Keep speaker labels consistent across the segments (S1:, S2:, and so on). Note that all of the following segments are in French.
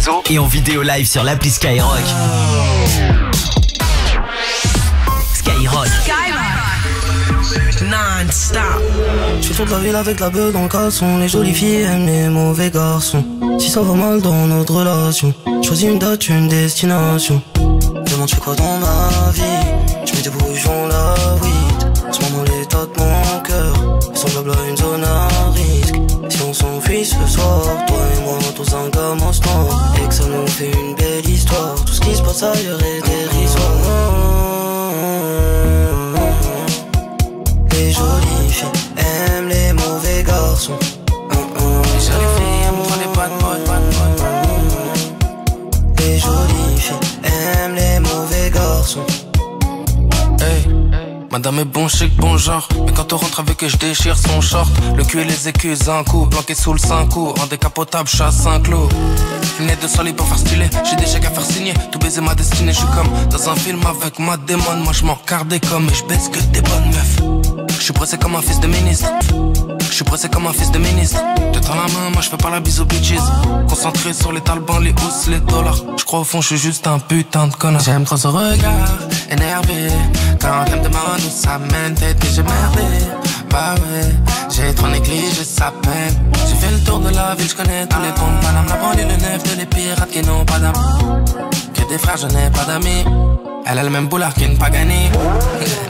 S1: réseaux et en vidéo live sur l'appli Skyrock. Skyrock. Non-stop.
S2: Je fais toute la ville avec la beuh dans le caleçon. Les jolies filles aiment les mauvais garçons. Si ça va mal dans notre relation, choisis une date, une destination. Demande je fais quoi dans ma vie. Je mets des bouchons la weed. En ce moment l'état de mon cœur est semblable à une zone à risque. Si on s'enfuit ce soir, toi et moi dans un gamin noir, et que ça nous fait une belle histoire, tout ce qui se passe ailleurs est dérisoire. Les jolies filles aiment les mauvais garçons.
S3: Les jolies filles aiment les bad boys.
S2: Les jolies filles aiment les mauvais garçons.
S3: Hey, madame est bon chic, bon genre. Mais quand on rentre avec elle, je déchire son short. Le cul et les écus, un coup. Planqué sous le 5 coups. En décapotable, je à Saint-Cloud. Lunettes de soleil pour faire stylé. J'ai des chèques à faire signer. Tout baiser ma destinée. Je suis comme dans un film avec ma démon. Moi je m'en carre des coms et je baisse que des bonnes meufs. Je suis pressé comme un fils de ministre. Je suis pressé comme un fils de ministre. Te tends la main, moi je fais pas la bise aux bitches. Concentré sur les talbans, les housses, les dollars. Je crois au fond je suis juste un putain de connard. J'aime trop son regard, énervé. Quand elle me demande où ça mène, peut-être que j'ai merdé. Bah ouais, j'ai trop négligé sa peine. J'ai fait le tour de la ville, je connais tous les ponts de Paname. La banlieue, le neuf de les pirates qui n'ont pas d'âme. Que des frères, je n'ai pas d'amis. Elle a le même boulard qu'une Pagani.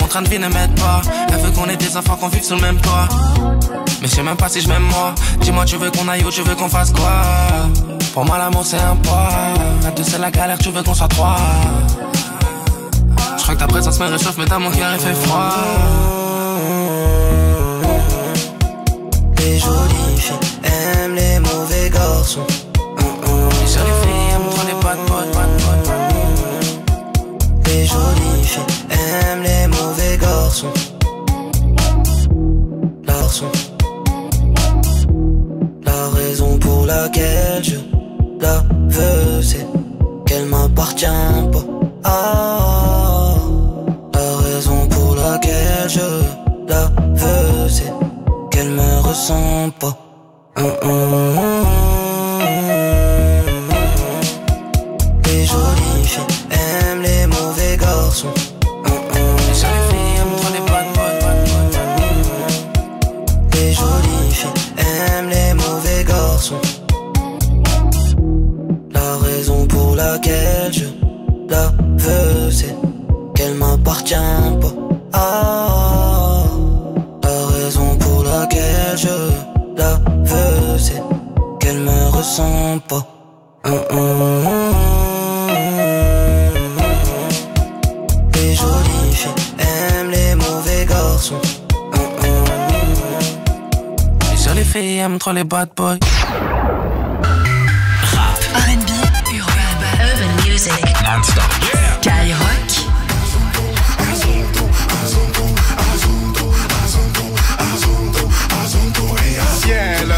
S3: Mon train de vie ne m'aide pas. Elle veut qu'on ait des enfants, qu'on vive sous le même toit. Mais je sais même pas si je m'aime moi. Dis-moi tu veux qu'on aille où, tu veux qu'on fasse quoi? Pour moi l'amour c'est un poids. À deux c'est la galère, tu veux qu'on soit trois. Je crois que ta présence me réchauffe, mais dans mon cœur il fait froid.
S2: Les jolies filles aiment les mauvais garçons.
S3: Les jolies filles aiment trop les bad boys.
S2: Les jolies filles aiment les mauvais garçons. Garçons. La raison pour laquelle je la veux, c'est qu'elle m'appartient pas. Ah, la raison pour laquelle je la veux, c'est qu'elle me ressent pas. Les jolies filles aiment les mauvais garçons.
S3: Les jolies filles aiment trop les bad boys.
S2: Les jolies filles aiment les mauvais garçons. La raison pour laquelle je la veux, c'est qu'elle m'appartient pas. Ah, la raison pour laquelle je la veux, c'est qu'elle me ressent pas. Les jolies filles aiment les mauvais garçons.
S3: Les jolies filles aiment trop les bad boys.
S1: Rap,
S4: R&B, urban music,
S1: non-stop.
S4: Skyrock.
S5: Ciel,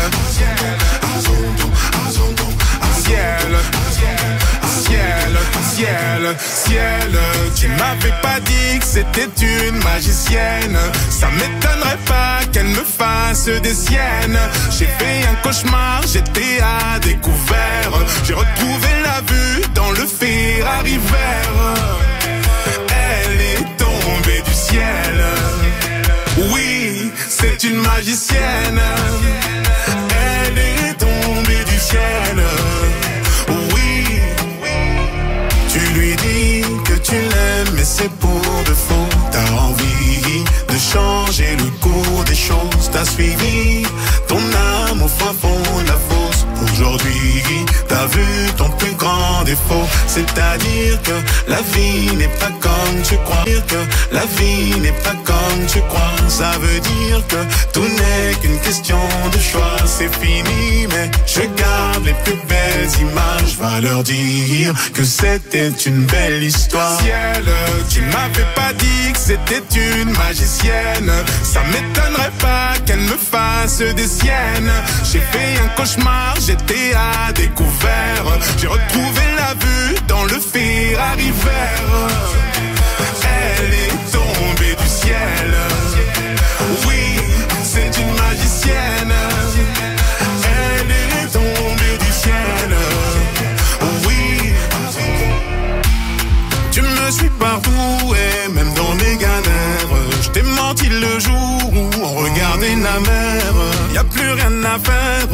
S5: ciel, ciel, tu m'avais pas dit que c'était une magicienne. Ça m'étonnerait pas qu'elle me fasse des siennes. J'ai fait un cauchemar, j'étais à découvert. J'ai retrouvé la vue dans le Ferrari vert. Elle est tombée du ciel. Oui, c'est une magicienne. Elle est tombée du ciel. Oui, tu lui dis que tu l'aimes, mais c'est pour de faux. T'as envie de changer le cours des choses. T'as suivi ton âme au fin fond de la fosse. Aujourd'hui, t'as vu ton plus grand défaut. C'est-à-dire que la vie n'est pas comme tu crois. Que la vie n'est pas comme tu crois. Ça veut dire que tout n'est qu'une question de choix. C'est fini, mais je garde les plus belles images. Va leur dire que c'était une belle histoire. Ciel, tu m'avais pas dit que c'était une magicienne. Ça m'étonnerait pas qu'elle me fasse des siennes. J'ai fait un cauchemar, j'étais à découvert. J'ai retrouvé la vue dans le Ferrari vert. Elle est tombée du ciel. Oui, c'est une magicienne. Elle est tombée du ciel. partout et même dans mes galères. Je t'ai menti le jour où on regardait la mer. Y'a plus rien à faire,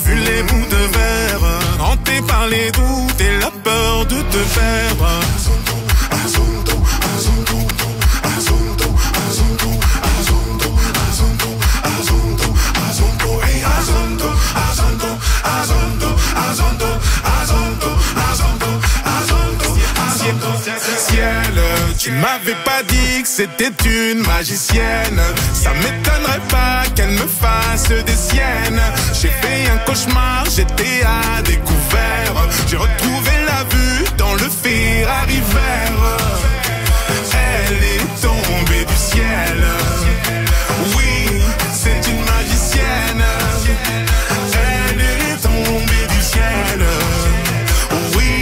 S5: vu les bouts de verre. Hanté par les doutes et la peur de te perdre. Azondo, azondo, azondo, azondo, azondo, azondo, azondo, azondo, hey, azondo, azondo, azondo, azondo, azondo, azondo, azondo, azondo. Ciel, tu m'avais pas dit que c'était une magicienne. Ça m'étonnerait pas qu'elle me fasse des siennes. J'ai fait un cauchemar, j'étais à découvert. J'ai retrouvé la vue dans le Ferrari vert. Elle est tombée du ciel. Oui, c'est une magicienne. Elle est tombée du ciel. Oui.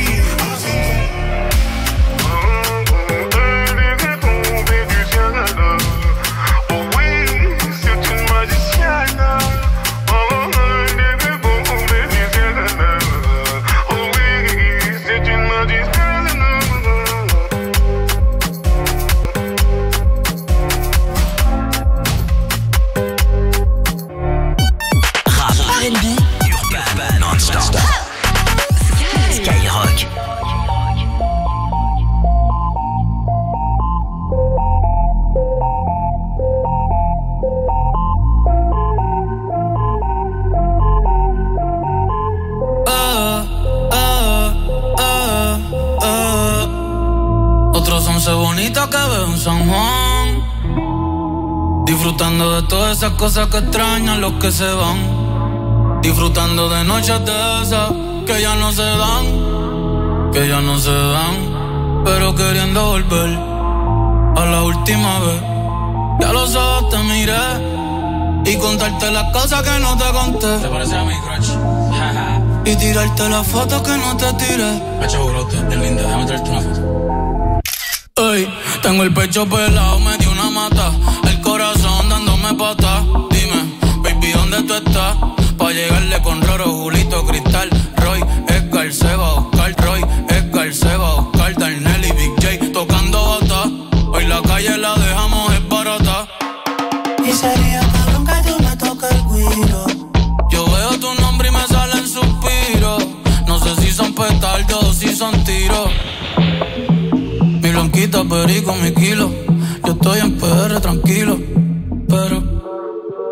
S1: Skyrock.
S6: Otros 11 bonitas que veo en San Juan, disfrutando de todas esas cosas que extrañan los que se van, disfrutando de noches de esas que ya no se dan, que ya no se dan, pero queriendo volver a la última vez. Ya los ojos te miré y contarte las cosas que no te conté.
S7: ¿Te parece a mi crush?
S6: Y tirarte las fotos que no te tiré.
S7: Pecho brote, es linda, déjame traerte una foto.
S6: Ey, tengo el pecho pelado, me dio una mata, el corazón dándome patas. Dime, baby, ¿dónde tú estás? Pa' llegarle con Roro, Julito, Cristal, Roy, Edgar, Seba, Oscar, Roy, Edgar, Seba, Oscar, Darnell y Big J tocando bata. Hoy la calle la dejamos es barata.
S2: Y sería cabrón que tú me toques el guiro.
S6: Yo veo tu nombre y me salen suspiros. No sé si son petardos o si son tiros. Mi blanquita, perico, mi kilo. Yo estoy en PR tranquilo, pero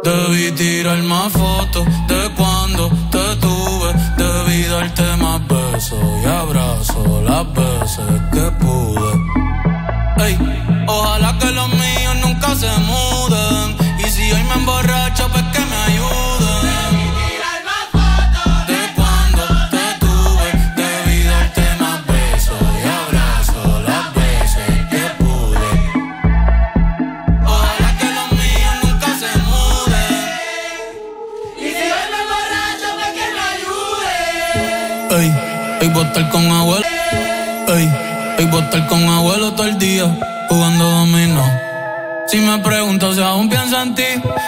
S6: debí tirar más fotos de cuando te tuve. Debí darte más besos y abrazos las veces que pude. Ey, ojalá que los míos nunca se muden. Y si hoy me emborracho, pues que me ayuden. Debí tirar más fotos de cuando te tuve. Debí darte más besos y abrazos las veces que pude. Ojalá que los míos nunca se muden. Y si hoy me emborracho, pues que me ayuden. Ey, ey, voy a estar con abuelo. Ey, voy a estar con abuelo todo el día jugando dominó. Si me pregunto si aún pienso en ti,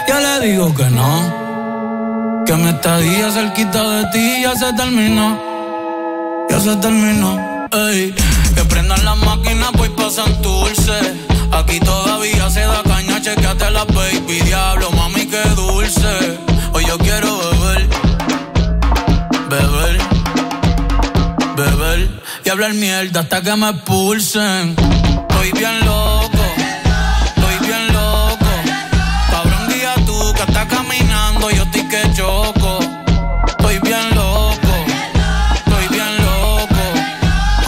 S6: yo le digo que no. Que mi estadía cerquita de ti ya se terminó. Ya se terminó. Ey, que prendan las máquinas pues pasan dulce. Aquí todavía se da caña, chequeate la baby. Diablo, mami, qué dulce. Hoy yo quiero beber, beber, beber y hablar mierda hasta que me expulsen. Estoy bien loco, estoy bien loco. Cabrón, guía tú que estás caminando, yo estoy que choco. Estoy bien loco, estoy bien loco.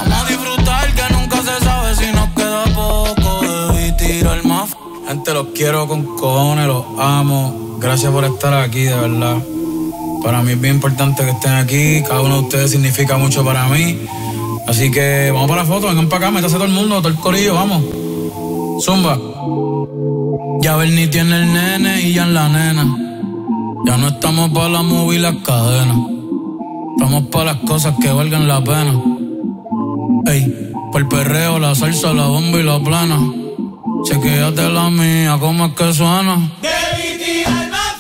S6: Vamos a disfrutar que nunca se sabe si nos queda poco. Debí tirar más. Gente, los quiero con cojones, los amo. Gracias por estar aquí, de verdad. Para mí es bien importante que estén aquí. Cada uno de ustedes significa mucho para mí. Así que vamos para la foto, vengan para acá, métase todo el mundo, todo el corillo, vamos. Zumba. Ya Bernie tiene el nene y ya en la nena. Ya no estamos para la movie y las cadenas. Estamos para las cosas que valgan la pena. Ey, por el perreo, la salsa, la bomba y la plana. Chequéate la mía, cómo es que suena.
S8: Debí tirar más